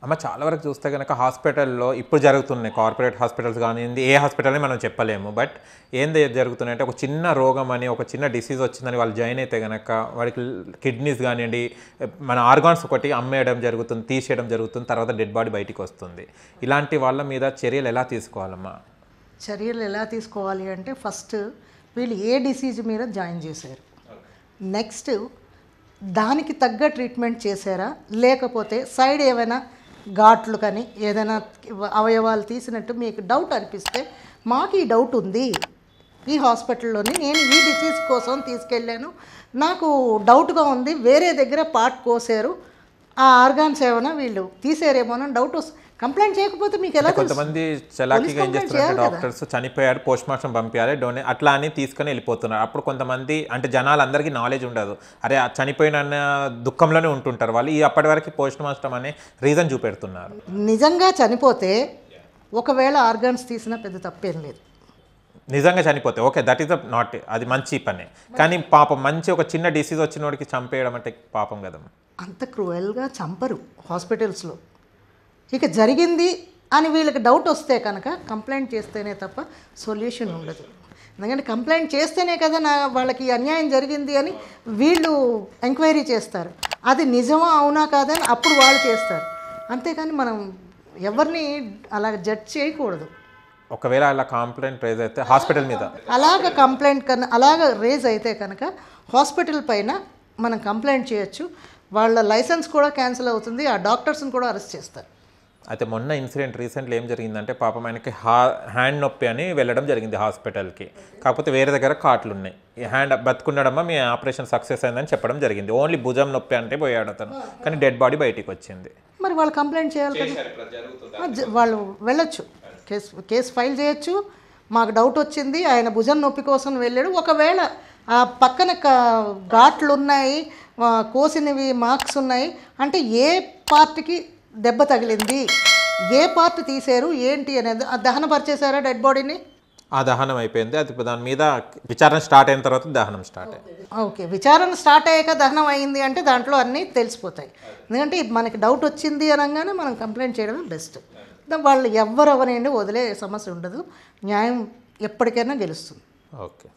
అమ్మ చాలా వరకు చూస్తే కనుక హాస్పిటల్లో ఇప్పుడు జరుగుతున్నాయి, కార్పొరేట్ హాస్పిటల్స్ కానివ్వండి, ఏ హాస్పిటల్ని మనం చెప్పలేము. బట్ ఏంది జరుగుతున్నాయంటే ఒక చిన్న రోగం అని, ఒక చిన్న డిసీజ్ వచ్చిందని వాళ్ళు జాయిన్ అయితే కనుక వాడికి కిడ్నీస్ కానివ్వండి, మన ఆర్గాన్స్ ఒకటి అమ్మేయడం జరుగుతుంది, తీసేయడం జరుగుతుంది, తర్వాత డెడ్ బాడీ బయటికి వస్తుంది. ఇలాంటి వాళ్ళ మీద చర్యలు ఎలా తీసుకోవాలమ్మా? చర్యలు ఎలా తీసుకోవాలి అంటే ఫస్ట్ వీళ్ళు ఏ డిసీజ్ మీద జాయిన్ చేశారు, నెక్స్ట్ దానికి తగ్గ ట్రీట్మెంట్ చేశారా, లేకపోతే సైడ్ ఏమైనా ఘాట్లు కానీ ఏదైనా అవయవాలు తీసినట్టు మీకు డౌట్ అనిపిస్తే మాకు ఈ డౌట్ ఉంది, ఈ హాస్పిటల్లోని నేను ఈ డిసీజ్ కోసం తీసుకెళ్ళాను, నాకు డౌట్గా ఉంది, వేరే దగ్గర పార్ట్ కోసారు, ఆ ఆర్గాన్స్ ఏమైనా వీళ్ళు తీసారేమోనని డౌట్ వస్తుంది. కంప్లైంట్ చేయకపోతే మీకు ఎలా? కొంతమంది చలాకీగా ఏం చేస్తున్నారు, డాక్టర్స్ చనిపోయారు పోస్ట్ మార్టం పంపించాలి అట్లా అని తీసుకొని వెళ్ళిపోతున్నారు. అప్పుడు కొంతమంది అంటే జనాలందరికీ నాలెడ్జ్ ఉండదు, అరే చనిపోయిన దుఃఖంలోనే ఉంటుంటారు వాళ్ళు, ఈ అప్పటి వరకు పోస్ట్ మార్టం అనే రీజన్ చూపెడుతున్నారు. నిజంగా చనిపోతే ఒకవేళ ఆర్గాన్స్ తీసినా పెద్ద తప్పేం లేదు. నిజంగా చనిపోతే ఓకే, దట్ ఈస్ నాట్, అది మంచి పనే. కానీ పాపం మంచి ఒక చిన్న డిసీజ్ వచ్చిన వాడికి చంపేయడం అంటే పాపం కదా. అంత క్రూయల్గా చంపరు హాస్పిటల్స్లో. ఇక జరిగింది అని వీళ్ళకి డౌట్ వస్తే కనుక కంప్లైంట్ చేస్తేనే తప్ప సొల్యూషన్ ఉండదు. ఎందుకంటే కంప్లైంట్ చేస్తేనే కదా వాళ్ళకి అన్యాయం జరిగింది అని వీళ్ళు ఎంక్వైరీ చేస్తారు, అది నిజమా అవునా కాదని అప్పుడు వాళ్ళు చేస్తారు. అంతేకాని మనం ఎవరిని అలా జడ్జ్ చేయకూడదు. ఒకవేళ అలా కంప్లైంట్ రేజ్ అయితే హాస్పిటల్ మీద అలాగ కంప్లైంట్ కన్నా అలాగ రేజ్ అయితే కనుక హాస్పిటల్ పైన మనం కంప్లైంట్ చేయొచ్చు, వాళ్ళ లైసెన్స్ కూడా క్యాన్సిల్ అవుతుంది, ఆ డాక్టర్స్ని కూడా అరెస్ట్ చేస్తారు. అయితే మొన్న ఇన్సిడెంట్ రీసెంట్లీ ఏం జరిగిందంటే పాపం ఆయనకి హ్యాండ్ నొప్పి అని వెళ్ళడం జరిగింది హాస్పిటల్కి. కాకపోతే వేరే దగ్గర కాట్లు ఉన్నాయి, ఈ హ్యాండ్ బతుకున్నాడమ్మా మీ ఆపరేషన్ సక్సెస్ అయిందని చెప్పడం జరిగింది. ఓన్లీ భుజం నొప్పి అంటే పోయాడు అతను, కానీ డెడ్ బాడీ బయటికి వచ్చింది. మరి వాళ్ళు కంప్లైంట్ చేయాలి కదా, వాళ్ళు వెళ్ళొచ్చు, కేసు ఫైల్ చేయొచ్చు. మాకు డౌట్ వచ్చింది, ఆయన భుజం నొప్పి కోసం వెళ్ళాడు, ఒకవేళ ఆ పక్కన ఘాట్లు ఉన్నాయి, కోసినవి మార్క్స్ ఉన్నాయి అంటే ఏ పార్ట్కి దెబ్బ తగిలింది, ఏ పార్ట్ తీశారు ఏంటి అనేది. దహనపరిచేశారా డెడ్ బాడీని? ఆ దహనం అయిపోయింది, అది దాని మీద విచారణ స్టార్ట్ అయిన తర్వాత దహనం స్టార్ట్ అయింది. ఓకే, విచారణ స్టార్ట్ అయ్యాక దహనం అయింది అంటే దాంట్లో అన్నీ తెలిసిపోతాయి. ఎందుకంటే మనకి డౌట్ వచ్చింది అనగానే మనం కంప్లైంట్ చేయడం బెస్ట్. వాళ్ళు ఎవరెవరైనా వదిలే సమస్య ఉండదు, న్యాయం ఎప్పటికైనా గెలుస్తుంది. ఓకే.